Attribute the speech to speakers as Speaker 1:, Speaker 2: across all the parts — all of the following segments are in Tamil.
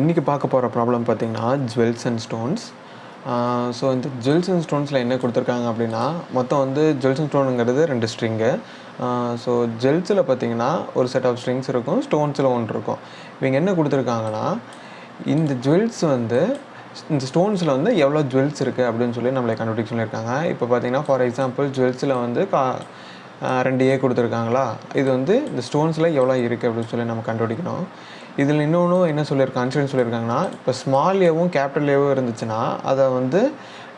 Speaker 1: இன்றைக்கி பார்க்க போகிற ப்ராப்ளம் பார்த்திங்கன்னா ஜுவல்ஸ் அண்ட் ஸ்டோன்ஸ். ஸோ இந்த ஜுவல்ஸ் அண்ட் ஸ்டோன்ஸில் என்ன கொடுத்துருக்காங்க அப்படின்னா, மொத்தம் வந்து ஜுவல்ஸ் அண்ட் ஸ்டோனுங்கிறது 2 ஸ்ட்ரிங்கு. ஸோ ஜுவல்ஸில் பார்த்திங்கன்னா ஒரு செட் ஆஃப் ஸ்ட்ரிங்ஸ் இருக்கும், ஸ்டோன்ஸில் ஒன்று இருக்கும். இவங்க என்ன கொடுத்துருக்காங்கன்னா, இந்த ஜுவல்ஸ் வந்து இந்த ஸ்டோன்ஸில் வந்து எவ்வளோ ஜுவல்ஸ் இருக்குது அப்படின்னு சொல்லி நம்மளை கண்டுபிடிக்க சொல்லியிருக்காங்க. இப்போ பார்த்திங்கன்னா ஃபார் எக்ஸாம்பிள் ஜுவல்ஸில் வந்து 2A கொடுத்துருக்காங்களா, இது வந்து இந்த ஸ்டோன்ஸில் எவ்வளோ இருக்குது அப்படின்னு சொல்லி நம்ம கண்டுபிடிக்கணும். இதில் இன்னொன்றும் என்ன சொல்லியிருக்காங்கன்னா, இப்போ ஸ்மால் ஏவும் கேபிட்டல் ஏவும் இருந்துச்சுன்னா அதை வந்து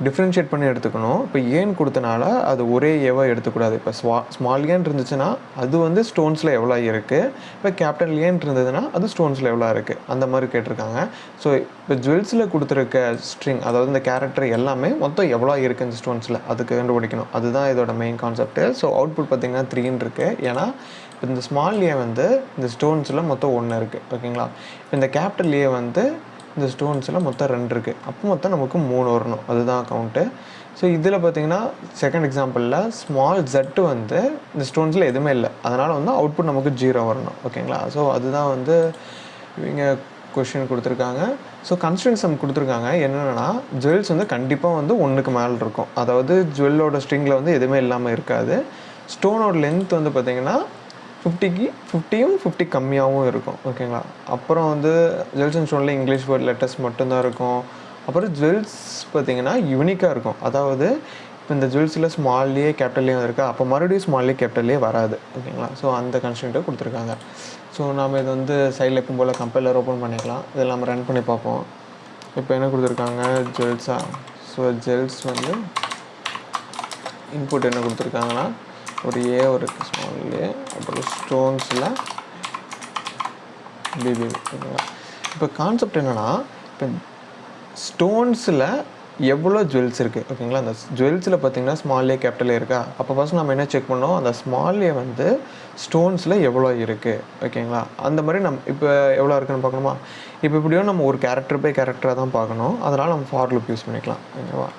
Speaker 1: டிஃப்ரென்ஷியேட் பண்ணி எடுத்துக்கணும். இப்போ ஏன் கொடுத்தனால அது ஒரே ஏவாக எடுத்துக்கூடாது. இப்போ ஸ்மால் ஏன் இருந்துச்சுன்னா அது வந்து ஸ்டோன்ஸில் எவ்வளோ இருக்குது, இப்போ கேபிட்டல் ஏன் இருந்ததுன்னா அது ஸ்டோன்ஸில் எவ்வளோ இருக்குது, அந்த மாதிரி கேட்டிருக்காங்க. ஸோ இப்போ ஜுவல்ஸில் கொடுத்துருக்க ஸ்ட்ரிங், அதாவது இந்த கேரக்டர் எல்லாமே மொத்தம் எவ்வளோ இருக்குது இந்த ஸ்டோன்ஸில், அதுக்கு கண்டுபிடிக்கணும். அதுதான் இதோட மெயின் கான்செப்ட்டு. ஸோ அவுட்புட் பார்த்திங்கன்னா 3 இருக்குது. ஏன்னா இப்போ இந்த ஸ்மால் ஏ வந்து இந்த ஸ்டோன்ஸில் மொத்தம் 1 இருக்குது, ஓகேங்களா. இப்போ இந்த கேபிட்டல் ஏ வந்து இந்த ஸ்டோன்ஸில் மொத்தம் 2 இருக்குது. அப்போ மொத்தம் நமக்கு 3 வரணும், அதுதான் கவுண்ட்டு. ஸோ இதில் பார்த்திங்கன்னா செகண்ட் எக்ஸாம்பிளில் ஸ்மால் ஜெட்டு வந்து இந்த ஸ்டோன்ஸில் எதுவுமே இல்லை, அதனால் வந்து அவுட்புட் நமக்கு 0 வரணும், ஓகேங்களா. ஸோ அதுதான் வந்து இவங்க கொஷின் கொடுத்துருக்காங்க. ஸோ கன்ஸ்டன்ட் சம் கொடுத்துருக்காங்க. என்னென்னா ஜுவல்ஸ் வந்து கண்டிப்பாக வந்து 1க்கு மேலே இருக்கும், அதாவது ஜுவல்லோட ஸ்ட்ரிங்கில் வந்து எதுவுமே இல்லாமல் இருக்காது. ஸ்டோனோட லென்த் வந்து பார்த்திங்கன்னா 50 கம்மியாகவும் இருக்கும், ஓகேங்களா. அப்புறம் வந்து ஜுவல்ஸ் அண்ட் ஸ்டோனில் இங்கிலீஷ் வேர்ட் லெட்டர்ஸ் மட்டும்தான் இருக்கும். அப்புறம் ஜுவல்ஸ் பார்த்திங்கன்னா யூனிக்காக இருக்கும், அதாவது இப்போ இந்த ஜுவல்ஸில் ஸ்மால்லே கேபிட்டல்லே இருக்கா, அப்போ மறுபடியும் ஸ்மால்லே கேபிட்டல்லே வராது, ஓகேங்களா. ஸோ அந்த கன்ஸ்டன்ட்டை கொடுத்துருக்காங்க. ஸோ நாம் இது வந்து சைடில் எப்பவும் போல் கம்பைலர் ஓப்பன் பண்ணிக்கலாம். இதில் நம்ம ரன் பண்ணி பார்ப்போம். இப்போ என்ன கொடுத்துருக்காங்க, ஜுவல்ஸா. ஸோ ஜுவல்ஸ் வந்து இன்புட் என்ன கொடுத்துருக்காங்கன்னா ஒரு ஏ, ஒரு ஸ்மால் ஏ, அப்புறம் ஸ்டோன்ஸில் பிபி, ஓகேங்களா. இப்போ கான்செப்ட் என்னென்னா, இப்போ ஸ்டோன்ஸில் எவ்வளோ ஜுவல்ஸ் இருக்குது, ஓகேங்களா. அந்த ஜுவல்ஸில் பார்த்திங்கன்னா ஸ்மால் ஏ கேபிட்டல் இருக்கா, அப்போ ஃபஸ்ட் நம்ம என்ன செக் பண்ணோம், அந்த ஸ்மால் ஏ வந்து ஸ்டோன்ஸில் எவ்வளோ இருக்குது, ஓகேங்களா. அந்த மாதிரி நம்ம இப்போ எவ்வளோ இருக்குன்னு பார்க்கணுமா. இப்போ இப்படியும் நம்ம ஒரு கேரக்டர் பை கேரக்டராக தான் பார்க்கணும், அதனால் நம்ம ஃபார் லூப் யூஸ் பண்ணிக்கலாம், ஓகேவா.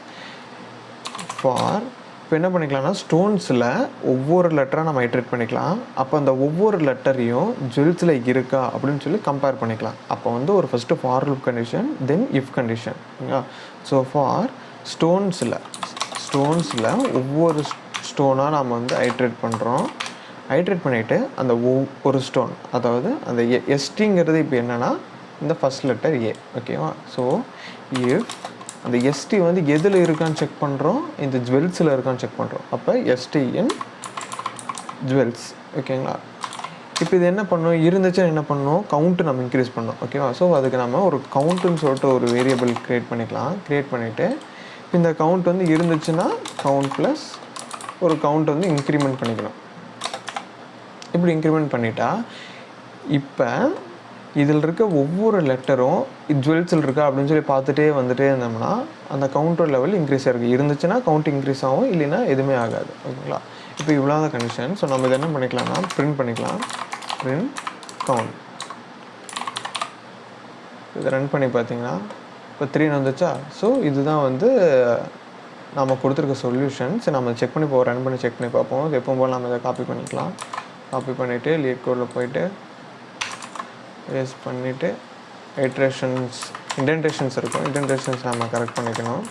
Speaker 1: ஃபார் இப்போ என்ன பண்ணிக்கலாம்னா, ஸ்டோன்ஸில் ஒவ்வொரு லெட்டராக நம்ம ஐட்ரேட் பண்ணிக்கலாம். அப்போ அந்த ஒவ்வொரு லெட்டரையும் ஜுவல்ஸில் இருக்கா அப்படின்னு சொல்லி கம்பேர் பண்ணிக்கலாம். அப்போ வந்து ஒரு first for loop condition, then if condition, ஓகேங்களா. ஸோ ஃபார் ஸ்டோன்ஸில் ஒவ்வொரு ஸ்டோனாக நம்ம வந்து ஐட்ரேட் பண்ணுறோம். ஐட்ரேட் பண்ணிவிட்டு அந்த ஒவ்வொரு ஸ்டோன், அதாவது அந்த எஸ்டிங்கிறது இப்போ என்னென்னா இந்த ஃபஸ்ட் லெட்டர் ஏ, ஓகேவா. ஸோ இஃப் அந்த எஸ்டி வந்து எதில் இருக்கான்னு செக் பண்ணுறோம், இந்த ஜுவல்ஸில் இருக்கான்னு செக் பண்ணுறோம். அப்போ எஸ்டி இன் ஜுவல்ஸ், ஓகேங்களா. இப்போ இது என்ன பண்ணணும், இருந்துச்சுன்னா என்ன பண்ணணும், கவுண்ட்டு நம்ம இன்க்ரீஸ் பண்ணணும், ஓகேவா. ஸோ அதுக்கு நம்ம ஒரு கவுண்ட்டுன்னு சொல்லிட்டு ஒரு வேரியபிள் க்ரியேட் பண்ணிக்கலாம். க்ரியேட் பண்ணிவிட்டு இந்த கவுண்ட் வந்து இருந்துச்சுன்னா கவுண்ட் ப்ளஸ் ஒரு கவுண்ட் வந்து இன்க்ரிமெண்ட் பண்ணிக்கணும். இப்படி இன்க்ரிமெண்ட் பண்ணிட்டா இப்போ இதில் இருக்க ஒவ்வொரு லெட்டரும் ஜுவல்ஸில் இருக்கா அப்படின்னு சொல்லி பார்த்துட்டே வந்துட்டே இருந்தோம்னா அந்த கவுண்டர் லெவல் இன்க்ரீஸ் ஆகிருக்கு. இருந்துச்சுன்னா கவுண்ட் இன்க்ரீஸ் ஆகும், இல்லைன்னா எதுவுமே ஆகாது, ஓகேங்களா. இப்போ இவ்வளோ தான் கண்டிஷன். ஸோ நம்ம இதை என்ன பண்ணிக்கலாம்னா பிரிண்ட் பண்ணிக்கலாம், பிரிண்ட் கவுண்ட். இதை ரன் பண்ணி பார்த்தீங்கன்னா இப்போ 3 வந்துச்சா. ஸோ இதுதான் வந்து நம்ம கொடுத்துருக்க சொல்யூஷன்ஸ். நம்ம செக் பண்ணி ரன் பண்ணி செக் பண்ணி பார்ப்போம். எப்பவும் போல் நம்ம இதை காப்பி பண்ணிக்கலாம். காப்பி பண்ணிவிட்டு லீட் கோடில் போயிட்டு பேஸ்ட் பண்ணிவிட்டு இன்டென்டேஷன்ஸ் இருக்கும், இன்டென்டேஷன்ஸ் நம்ம கரெக்ட் பண்ணிக்கணும்.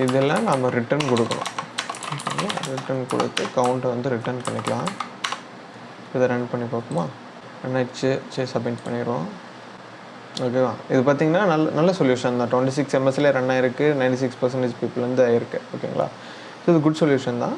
Speaker 1: இதெல்லாம் நம்ம ரிட்டர்ன் கொடுக்கணும், ரிட்டர்ன் கொடுத்து கவுண்ட்டை வந்து ரிட்டர்ன் பண்ணிக்கலாம். இதை ரன் பண்ணி பார்ப்போமா. ரன் ஆயிடுச்சு, சரி சப்மிட் பண்ணிடுவோம், ஓகேவா. இது பார்த்திங்கன்னா நல்ல சொல்யூஷன் தான். 26 MSல ரன் ஆகிருக்கு, 96% பீப்புள் வந்து ஆகிருக்கு, ஓகேங்களா. ஸோ இது குட் சொல்யூஷன் தான்.